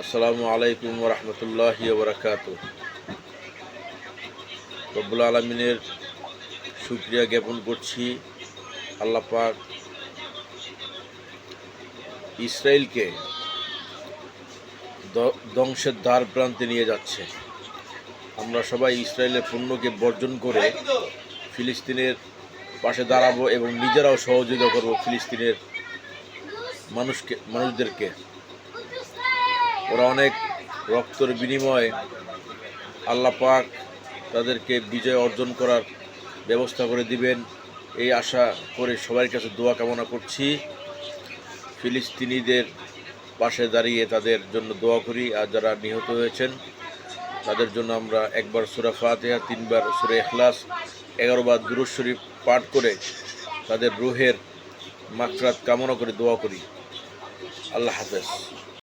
আসসালামু আলাইকুম ওয়া রাহমাতুল্লাহি ওয়া বারাকাতুহু। রব্বুল আলামিনের শুকরিয়া জ্ঞাপন করছি। আল্লাহ পাক ইসরায়েলকে ধ্বংসের দ্বার প্রান্তে নিয়ে যাচ্ছে। আমরা সবাই ইসরায়েলের পণ্যকে বর্জন করে ফিলিস্তিনের পাশে দাঁড়াবো এবং নিজেরাও সহযোগিতা করব ফিলিস্তিনের মানুষদেরকে। ওরা অনেক রক্তের বিনিময়ে আল্লাহ পাক তাদেরকে বিজয় অর্জন করার ব্যবস্থা করে দিবেন, এই আশা করে সবার কাছে দোয়া কামনা করছি। ফিলিস্তিনিদের পাশে দাঁড়িয়ে তাদের জন্য দোয়া করি, আর যারা নিহত হয়েছেন তাদের জন্য আমরা একবার সূরা ফাতিহা, 3 বার সূরা ইখলাস, 11 বার দুরূদ শরীফ পাঠ করে তাদের রূহের মাগফিরাত কামনা করে দোয়া করি। আল্লাহ হাফেজ।